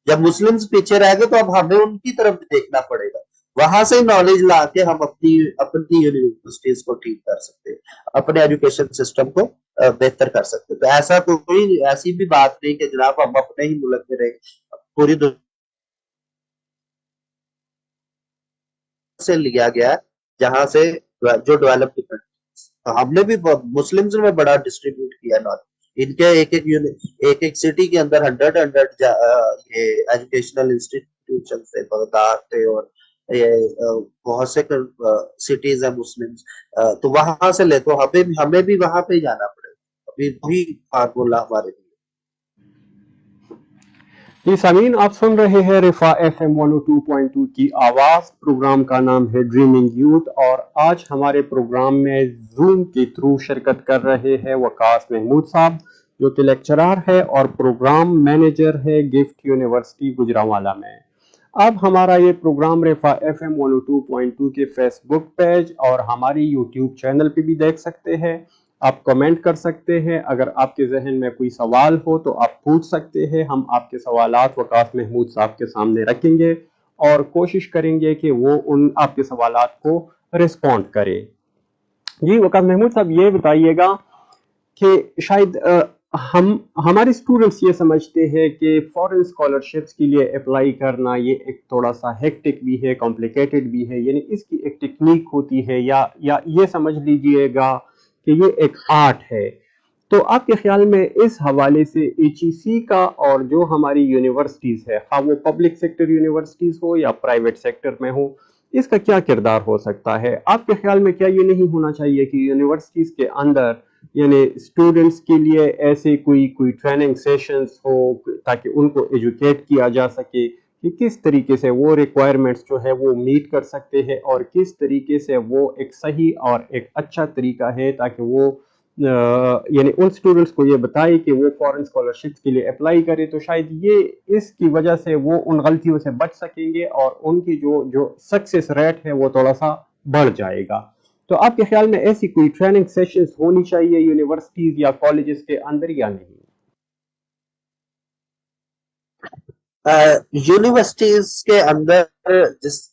जब मुस्लिम्स पीछे रह गए, तो अब हमें उनकी तरफ देखना पड़ेगा, वहां से नॉलेज ला के हम अपनी अपनी यूनिवर्सिटीज को ठीक कर सकते हैं, अपने एजुकेशन सिस्टम को बेहतर कर सकते हैं। तो ऐसा कोई ऐसी भी बात नहीं कि जनाब हम अपने ही मुल्क में रहे, पूरी दुनिया से लिया गया है, जहां से जो डेवलप्ड कंट्रीज, तो हमने भी मुस्लिम्स में बड़ा डिस्ट्रीब्यूट किया नॉलेज। इनके एक एक सिटी के अंदर 100 ये एजुकेशनल इंस्टीट्यूशन थे, बगदाद थे, और ये बहुत से सिटीज है मुस्लिम्स, तो वहां से ले, तो हमें भी वहां पे ही जाना पड़ेगा, अभी वही फार्मूला हमारे लिए। जी सामीन, आप सुन रहे हैं रिफा FM 102.2 की आवाज़। प्रोग्राम का नाम है ड्रीमिंग यूथ, और आज हमारे प्रोग्राम में जूम के थ्रू शिरकत कर रहे हैं वकास महमूद साहब, जो कि लेक्चरर है और प्रोग्राम मैनेजर है गिफ्ट यूनिवर्सिटी गुजरांवाला में। अब हमारा ये प्रोग्राम रिफा FM 102.2 के फेसबुक पेज और हमारी यूट्यूब चैनल पे भी देख सकते हैं। आप कमेंट कर सकते हैं, अगर आपके जहन में कोई सवाल हो तो आप पूछ सकते हैं। हम आपके सवालात वकास महमूद साहब के सामने रखेंगे और कोशिश करेंगे कि वो उन आपके सवालात को रिस्पॉन्ड करें। जी वकास महमूद साहब, ये बताइएगा कि शायद हमारे स्टूडेंट्स ये समझते हैं कि फॉरेन स्कॉलरशिप्स के लिए अप्लाई करना ये एक थोड़ा सा हेक्टिक भी है, कॉम्प्लिकेटेड भी है, यानी इसकी एक टेक्निक होती है, या ये समझ लीजिएगा कि ये एक आर्ट है। तो आपके ख्याल में इस हवाले से एचईसी का और जो हमारी यूनिवर्सिटीज़ है, हाँ वो पब्लिक सेक्टर यूनिवर्सिटीज़ हो या प्राइवेट सेक्टर में हो, इसका क्या किरदार हो सकता है? आपके ख्याल में क्या ये नहीं होना चाहिए कि यूनिवर्सिटीज़ के अंदर यानी स्टूडेंट्स के लिए ऐसे कोई कोई ट्रेनिंग सेशंस हो, ताकि उनको एजुकेट किया जा सके कि किस तरीके से वो रिक्वायरमेंट्स जो है वो मीट कर सकते हैं, और किस तरीके से वो एक सही और एक अच्छा तरीका है, ताकि वो यानी उन स्टूडेंट्स को ये बताए कि वो फॉरेन स्कॉलरशिप्स के लिए अप्लाई करें, तो शायद ये इसकी वजह से वो उन गलतियों से बच सकेंगे और उनकी जो जो सक्सेस रेट है वो थोड़ा सा बढ़ जाएगा। तो आपके ख्याल में ऐसी कोई ट्रेनिंग सेशंस होनी चाहिए यूनिवर्सिटीज या कॉलेजेस के अंदर या नहीं? यूनिवर्सिटीज के अंदर,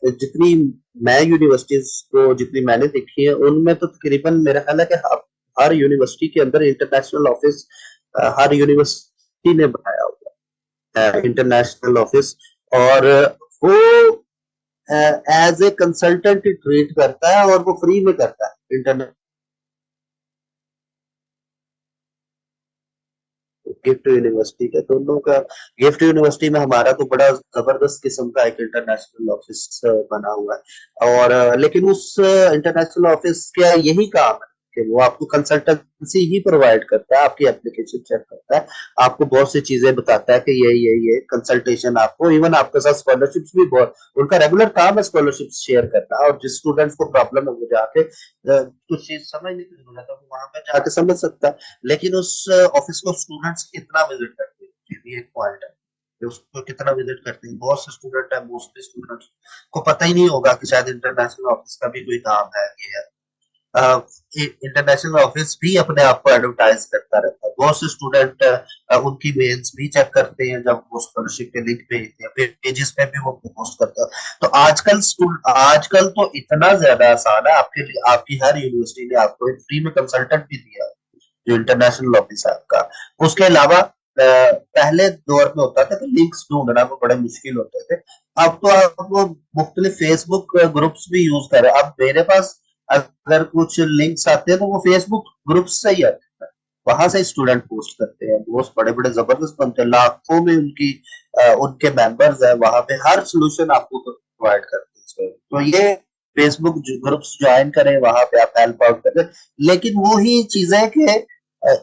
जितनी मैं यूनिवर्सिटीज को जितनी मैंने देखी है, उनमें तो तकरीबन मेरा ख्याल है कि हर यूनिवर्सिटी के अंदर इंटरनेशनल ऑफिस हर यूनिवर्सिटी ने बनाया हुआ है, इंटरनेशनल ऑफिस। और वो एज ए कंसल्टेंट ट्रीट करता है, और वो फ्री में करता है इंटरनेट। गिफ्ट यूनिवर्सिटी के दोनों का, गिफ्ट यूनिवर्सिटी में हमारा तो बड़ा जबरदस्त किस्म का एक इंटरनेशनल ऑफिस बना हुआ है। और लेकिन उस इंटरनेशनल ऑफिस का यही काम है के वो आपको कंसल्टेंसी ही प्रोवाइड करता है, आपकी एप्लीकेशन चेक करता है, आपको बहुत सी चीजें बताता है कि ये कंसल्टेशन आपको, इवन आपके साथ स्कॉलरशिप्स भी बहुत, उनका रेगुलर काम है स्कॉलरशिप शेयर करना, और जिस स्टूडेंट्स को प्रॉब्लम है वो जाके कुछ चीज समझने की जरूरत है वो वहां पे जाके समझ सकता है। लेकिन उस ऑफिस को स्टूडेंट्स कितना विजिट करते हैं, ये भी एक पॉइंट है कि उसको कितना विजिट करते हैं। बहुत से स्टूडेंट है, मोस्टली स्टूडेंट्स को पता ही नहीं होगा कि शायद इंटरनेशनल ऑफिस का भी कोई काम है, ये है। इंटरनेशनल ऑफिस भी अपने आप को एडवर्टाइज करता रहता है। बहुत से स्टूडेंट उनकी मेल्स भी चेक करते हैं जब वो स्कॉलरशिप के लिंक भेजते हैं, फिर पेजेस पे भी वो पोस्ट करते हैं। तो आजकल तो इतना ज्यादा आसान है आपके लिए, आपकी हर यूनिवर्सिटी ने आपको एक फ्री में कंसल्टेंट भी दिया जो इंटरनेशनल ऑफिस है आपका। उसके अलावा पहले दौर में होता था कि लिंक्स ढूंढना वो बड़े मुश्किल होते थे, अब तो आप वो मुख्तलिफ फेसबुक ग्रुप्स भी यूज कर रहे हैं। अब मेरे पास अगर कुछ लिंक्स आते हैं तो वो फेसबुक ग्रुप से ही आते हैं, वहां से स्टूडेंट पोस्ट करते हैं, पोस्ट बड़े बड़े जबरदस्त बनते हैं, लाखों में उनके मेंबर्स है, वहां पे हर सोल्यूशन आपको प्रोवाइड करते हैं। तो ये फेसबुक ग्रुप्स ज्वाइन करें, वहां पे आप हेल्प आउट करें, लेकिन वो ही चीजें कि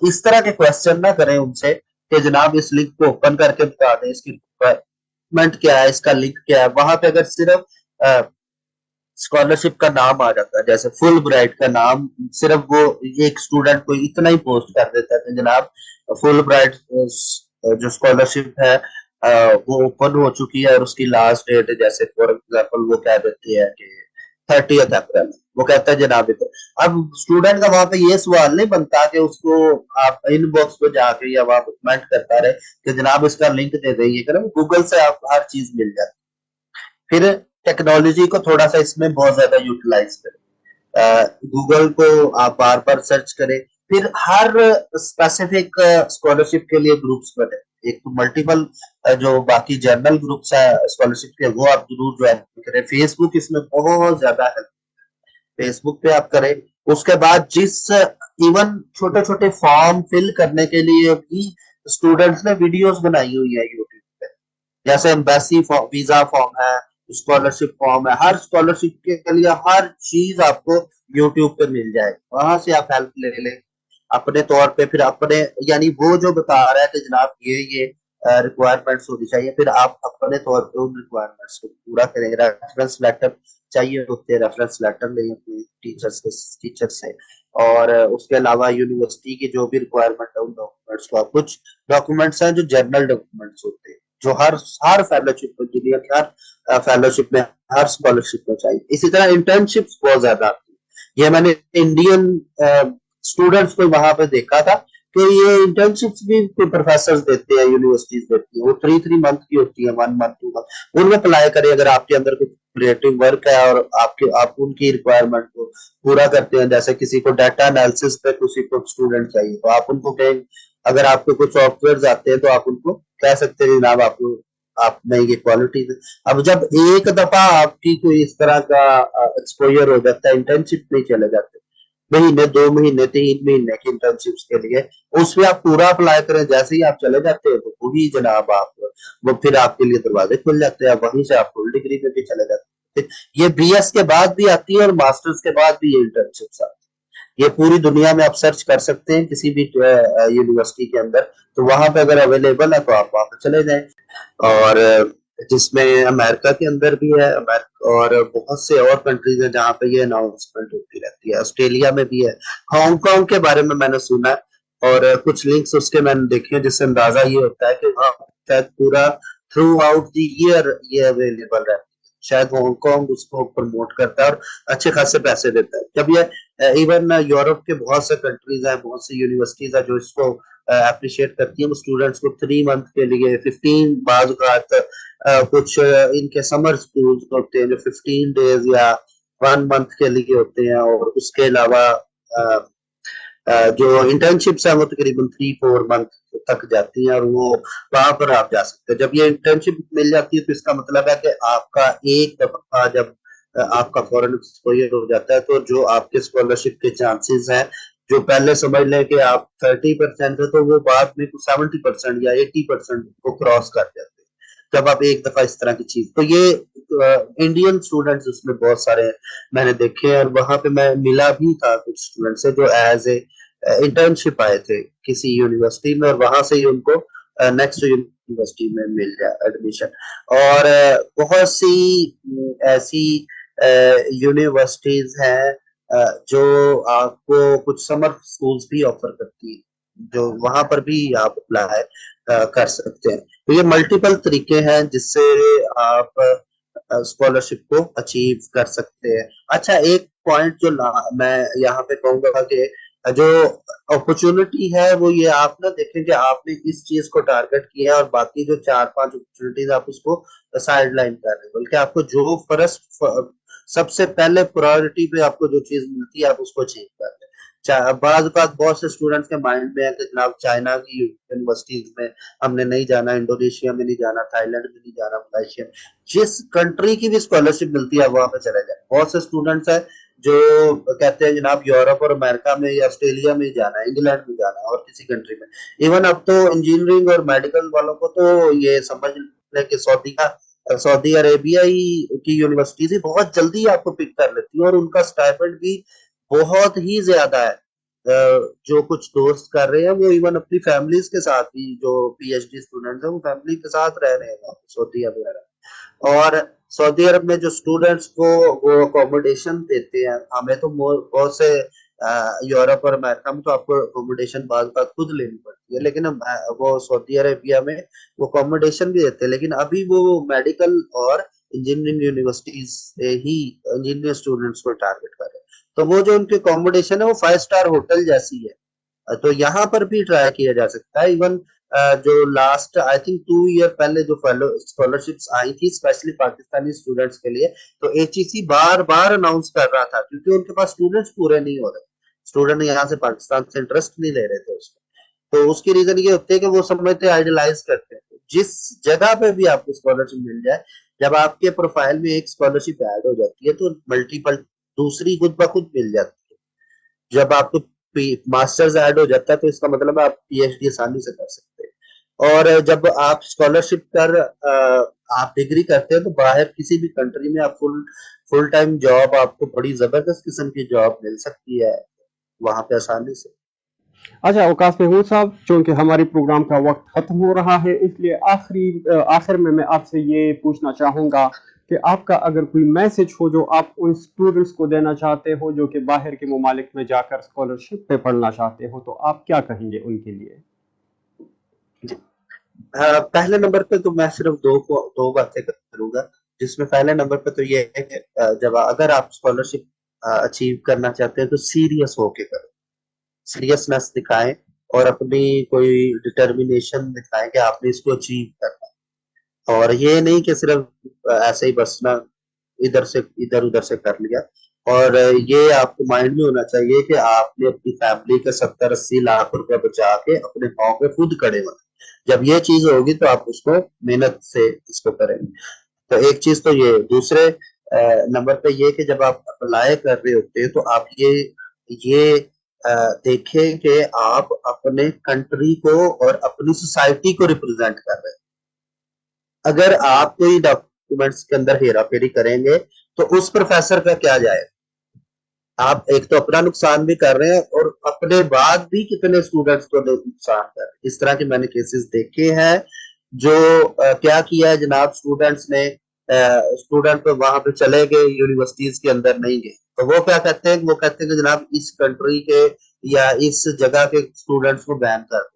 इस तरह के क्वेश्चन ना करें उनसे कि जनाब इस लिंक को ओपन करके बता दें, इसकी रिक्वायरमेंट क्या है, इसका लिंक क्या है। वहां पे अगर सिर्फ स्कॉलरशिप का नाम आ जाता है, जैसे फुल ब्राइट का नाम, सिर्फ वो एक स्टूडेंट को इतना ही पोस्ट कर देता है कि जनाब फुल ब्राइट जो स्कॉलरशिप है वो ओपन हो चुकी है और उसकी लास्ट डेट, जैसे फॉर एग्जांपल वो कह देती है कि 30 अप्रैल, वो कहता है जनाब इधर। अब स्टूडेंट का वहां पे ये सवाल नहीं बनता कि उसको आप इनबॉक्स पे जाके या वहां कमेंट करता रहे कि जनाब इसका लिंक दे देंगे, गूगल से आप हर चीज मिल जाती। फिर टेक्नोलॉजी को थोड़ा सा इसमें बहुत ज्यादा यूटिलाइज करें, गूगल को आप बार बार सर्च करें, फिर हर स्पेसिफिक स्कॉलरशिप के लिए ग्रुप्स बने। एक तो मल्टीपल जो बाकी जनरल ग्रुप्स है स्कॉलरशिप के, वो आप जरूर ज्वाइन करें। फेसबुक इसमें बहुत ज्यादा हेल्प, फेसबुक पे आप करें। उसके बाद जिस इवन छोटे छोटे फॉर्म फिल करने के लिए भी स्टूडेंट्स ने वीडियोस बनाई हुई है यूट्यूब पे, जैसे एम्बेसी फॉर्म, वीजा फॉर्म है, स्कॉलरशिप फॉर्म है, हर स्कॉलरशिप के लिए हर चीज आपको यूट्यूब पे मिल जाएगी, वहां से आप हेल्प ले लें अपने तौर पे। फिर अपने यानी वो जो बता रहा है कि जनाब ये रिक्वायरमेंट्स होनी चाहिए, फिर आप अपने तौर पे उन रिक्वायरमेंट्स को पूरा करें। रेफरेंस लेटर चाहिए होते हैं, रेफरेंस लेटर लें अपने टीचर से। और उसके अलावा यूनिवर्सिटी की जो भी रिक्वायरमेंट है उन डॉक्यूमेंट्स को, कुछ डॉक्यूमेंट्स हैं जो जनरल डॉक्यूमेंट्स होते हैं जो हर फेलोशिप में, दुनिया के हर फेलोशिप में, हर स्कॉलरशिप में चाहिए। इसी तरह इंटर्नशिप बहुत ज्यादा आती है, ये मैंने इंडियन स्टूडेंट्स को वहां पे देखा था कि ये इंटर्नशिप्स भी प्रोफेसर देते हैं, यूनिवर्सिटीज देती है, वो 3 मंथ की होती है, 1 मंथ 2 मंथ। उनमें अप्लाई करें अगर आपके अंदर कुछ क्रिएटिव वर्क है और आप उनकी रिक्वायरमेंट को पूरा करते हैं। जैसे किसी को डाटा एनालिसिस पे किसी को स्टूडेंट चाहिए तो आप उनको कहें, अगर आपको कुछ सॉफ्टवेयर आते हैं तो आप उनको कह सकते हैं जनाब आपको आप में ये क्वालिटी है। अब जब एक दफा आपकी कोई इस तरह का एक्सपोजर हो जाता है, इंटर्नशिप में चले जाते हैं, महीने 2 महीने 3 महीने की इंटर्नशिप्स के लिए, उसमें आप पूरा अप्लाई करें, जैसे ही आप चले जाते हैं तो वही जनाब आप वो फिर आपके लिए दरवाजे खुल जाते हैं, वहीं से आप फुल डिग्री में भी चले जाते हैं। ये बीएस के बाद भी आती है और मास्टर्स के बाद भी ये इंटर्नशिप्स आती है। ये पूरी दुनिया में आप सर्च कर सकते हैं किसी भी यूनिवर्सिटी के अंदर, तो वहां पे अगर अवेलेबल है तो आप वहां पे चले जाएं। और जिसमें अमेरिका के अंदर भी है, अमेरिका और बहुत से और कंट्रीज है जहाँ पे ये अनाउंसमेंट होती रहती है, ऑस्ट्रेलिया में भी है। हांगकांग के बारे में मैंने सुना है और कुछ लिंक्स उसके मैंने देखे हैं, जिससे अंदाजा ये होता है कि हाँ शायद पूरा थ्रू आउट द ईयर ये अवेलेबल रहती है। शायद हांगकांग उसको प्रमोट करता है और अच्छे खासे पैसे देता है। जब ये इवन यूरोप के बहुत से कंट्रीज हैं, बहुत सी यूनिवर्सिटीज है जो इसको अप्रिशिएट करती है, वो स्टूडेंट्स को 3 मंथ के लिए 15 बाज कुछ इनके समर स्कूल होते हैं जो 15 डेज या 1 मंथ के लिए होते हैं, और उसके अलावा जो इंटर्नशिप्स है वो तकरीबन 3-4 मंथ तक जाती हैं, और वो वहां पर आप जा सकते हैं। जब ये इंटर्नशिप मिल जाती है तो इसका मतलब है कि आपका एक दफा जब आपका फॉरेन एक्सपोजर हो जाता है तो जो आपके स्कॉलरशिप के चांसेस हैं, जो पहले समझ लें कि आप 30% है, तो वो बाद में 70% या 80% को क्रॉस कर जाते हैं। जब आप एक दफा इस तरह की चीज, तो ये इंडियन स्टूडेंट्स उसमें बहुत सारे मैंने देखे हैं, और वहां पे मैं मिला भी था कुछ स्टूडेंट से जो एज ए इंटर्नशिप आए थे किसी यूनिवर्सिटी में, और वहां से ही उनको नेक्स्ट यूनिवर्सिटी में मिल गया एडमिशन। और बहुत सी ऐसी यूनिवर्सिटीज हैं जो आपको कुछ समर स्कूल्स भी ऑफर करती है, जो वहां पर भी आप अप्लाई कर सकते हैं। तो ये मल्टीपल तरीके हैं जिससे आप स्कॉलरशिप को अचीव कर सकते हैं। अच्छा, एक पॉइंट जो मैं यहाँ पे कहूंगा कि जो अपॉर्चुनिटी है वो ये, आप ना देखें कि आपने इस चीज को टारगेट किया है और बाकी जो 4-5 अपॉर्चुनिटीज आप उसको साइड लाइन कर रहे हैं, बल्कि आपको जो फर्स्ट सबसे पहले प्रायोरिटी पे आपको जो चीज मिलती है आप उसको अचीव कर रहे हैं। बाज बहुत से स्टूडेंट्स के माइंड में है कि जनाब चाइना की यूनिवर्सिटीज में हमने नहीं जाना, इंडोनेशिया में नहीं जाना, थाईलैंड में नहीं जाना, मलेशिया, जिस कंट्री की भी स्कॉलरशिप मिलती है वहां पे चले जाए। बहुत से स्टूडेंट्स है जो कहते हैं जनाब यूरोप और अमेरिका में या ऑस्ट्रेलिया में जाना है, इंग्लैंड में जाना है, और किसी कंट्री में। इवन अब तो इंजीनियरिंग और मेडिकल वालों को तो ये समझ लें कि सऊदी अरेबिया ही की यूनिवर्सिटीज ही बहुत जल्दी आपको पिक कर लेती है, और उनका स्टाइपेंड भी बहुत ही ज्यादा है। जो कुछ दोस्त कर रहे हैं वो इवन अपनी फैमिलीज के साथ भी, जो पीएचडी स्टूडेंट्स हैं वो फैमिली के साथ रह रहे हैं सऊदी अरब वगैरह। और सऊदी अरब में जो स्टूडेंट्स को वो अकोमोडेशन देते हैं, हमें तो बहुत से यूरोप और अमेरिका में तो आपको अकोमोडेशन बाद बात खुद लेनी पड़ती है, लेकिन वो सऊदी अरेबिया में वो अकोमोडेशन भी देते हैं। लेकिन अभी वो मेडिकल और इंजीनियरिंग यूनिवर्सिटीज से ही इंजीनियर स्टूडेंट्स को टारगेट कर रहे हैं। तो वो जो उनकी अकोमोडेशन है वो 5 स्टार होटल जैसी है। तो यहाँ पर भी ट्राई किया जा सकता है। इवन जो लास्ट आई थिंक 2 ईयर पहले जो फेलो स्कॉलरशिप्स आई थी स्पेशली पाकिस्तानी स्टूडेंट्स के लिए, तो एचईसी बार बार अनाउंस कर रहा था, क्योंकि उनके पास स्टूडेंट्स पूरे नहीं हो रहे, स्टूडेंट यहाँ से पाकिस्तान से इंटरेस्ट नहीं ले रहे थे उसमें। तो उसकी रीजन ये होती है कि वो समझते आइडलाइज करते हैं। जिस जगह पे भी आपको स्कॉलरशिप मिल जाए, जब आपके प्रोफाइल में एक स्कॉलरशिप ऐड हो जाती है तो मल्टीपल दूसरी खुद ब खुद मिल जाती है। जब आपको मास्टर्स ऐड हो जाता है तो इसका मतलब आप पीएचडी आसानी से कर सकते हैं। और जब आप स्कॉलरशिप कर आप डिग्री करते हैं तो बाहर किसी भी कंट्री में आप फुल टाइम जॉब, आपको बड़ी जबरदस्त किस्म की जॉब मिल सकती है वहां पे आसानी से। अच्छा अवकाश महमूद साहब, चूंकि हमारी प्रोग्राम का वक्त खत्म हो रहा है, इसलिए आखिर में मैं आपसे ये पूछना चाहूँगा कि आपका अगर कोई मैसेज हो जो आप उन स्टूडेंट्स को देना चाहते हो जो कि बाहर के ममालिक में जाकर स्कॉलरशिप पे पढ़ना चाहते हो, तो आप क्या कहेंगे उनके लिए? पहले नंबर पे तो मैं सिर्फ दो बातें करूंगा, जिसमें पहले नंबर पे तो ये है कि जब अगर आप स्कॉलरशिप अचीव करना चाहते हैं तो सीरियस होके करो, सीरियसनेस दिखाएं और अपनी कोई डिटर्मिनेशन दिखाएं कि आपने इसको अचीव करना है। और ये नहीं कि सिर्फ ऐसे ही बस ना इधर उधर से कर लिया। और ये आपको माइंड में होना चाहिए कि आपने अपनी फैमिली के 70-80 लाख रुपए बचा के अपने पाँव पे खुद खड़े होना। जब ये चीज होगी तो आप उसको मेहनत से इसको करेंगे। तो एक चीज तो ये, दूसरे नंबर पे ये कि जब आप अप्लाई कर रहे होते हैं तो आप ये देखें कि आप अपने कंट्री को और अपनी सोसाइटी को रिप्रेजेंट कर रहे हैं। अगर आप कोई डॉक्यूमेंट्स के अंदर हेरा फेरी करेंगे तो उस प्रोफेसर का क्या जाएगा? आप एक तो अपना नुकसान भी कर रहे हैं और अपने बाद भी कितने स्टूडेंट्स को नुकसान कर रहे हैं। इस तरह के मैंने केसेस देखे हैं जो क्या किया है जनाब, स्टूडेंट्स ने स्टूडेंट तो वहां पे चले गए, यूनिवर्सिटीज के अंदर नहीं गए, तो वो क्या कहते हैं, वो कहते हैं कि जनाब इस कंट्री के या इस जगह के स्टूडेंट्स को बैन कर दो।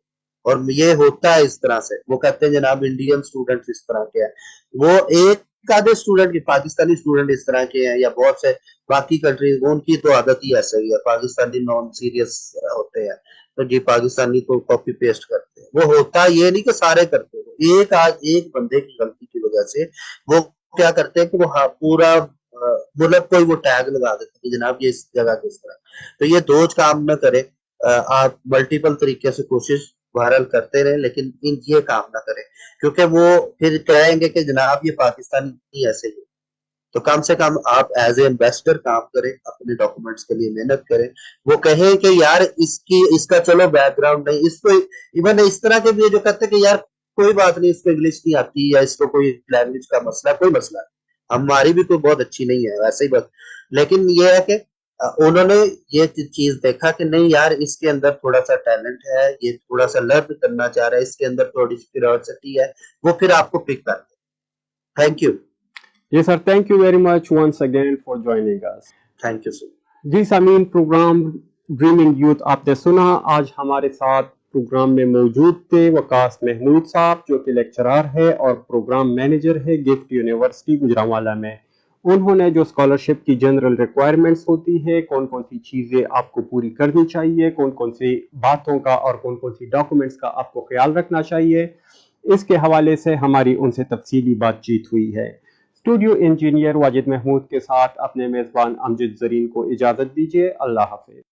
और ये होता है इस तरह से, वो कहते हैं जनाब इंडियन स्टूडेंट्स इस तरह के हैं। वो एक आधे स्टूडेंट की पाकिस्तानी स्टूडेंट इस तरह के हैं या बहुत से बाकी कंट्रीज, उनकी तो आदत ही ऐसा ही है, पाकिस्तानी नॉन सीरियस होते हैं तो जी पाकिस्तानी को कॉपी पेस्ट करते हैं। वो होता ये नहीं कि सारे करते हैं, एक बंदे की गलती की वजह से वो क्या करते हैं कि वो पूरा मतलब कोई वो टैग लगा देते हैं कि जनाब ये इस जगह किस तरह। तो ये दो काम न करें, आप मल्टीपल तरीके से कोशिश बहरहाल करते रहे, लेकिन ये काम ना करें, क्योंकि वो फिर कहेंगे कि जनाब ये पाकिस्तानी ऐसे ही। तो कम से कम आप एज ए इन्वेस्टर काम करें, अपने डॉक्यूमेंट्स के लिए मेहनत करें। वो कहें कि यार इसका चलो बैकग्राउंड नहीं, इसको इवन इस तरह के भी जो कहते हैं कि यार कोई बात नहीं, इसको इंग्लिश नहीं आती या इसको कोई लैंग्वेज का मसला, कोई मसला नहीं, हमारी भी कोई बहुत अच्छी नहीं है वैसे ही बस। लेकिन ये है कि उन्होंने ये चीज देखा कि नहीं यार, इसके अंदर थोड़ा सा टैलेंट है, ये थोड़ा सा लर्न करना चाह रहा है, इसके अंदर थोड़ी सी क्यूरियोसिटी है, वो फिर आपको पिक कर दे। Thank you. जी sir, thank you very much once again for joining us. Thank you sir. जी सामीन, प्रोग्राम ड्रीमिंग यूथ आपने सुना। आज हमारे साथ प्रोग्राम में मौजूद थे वकास महमूद साहब, जो कि लेक्चरर है और प्रोग्राम मैनेजर है गिफ्ट यूनिवर्सिटी गुजरांवाला में। उन्होंने जो स्कॉलरशिप की जनरल रिक्वायरमेंट्स होती है, कौन कौन सी चीज़ें आपको पूरी करनी चाहिए, कौन कौन सी बातों का और कौन कौन सी डॉक्यूमेंट्स का आपको ख्याल रखना चाहिए, इसके हवाले से हमारी उनसे तफसीली बातचीत हुई है। स्टूडियो इंजीनियर वाजिद महमूद के साथ अपने मेज़बान अमजद ज़रीन को इजाज़त दीजिए। अल्लाह हाफ़िज़।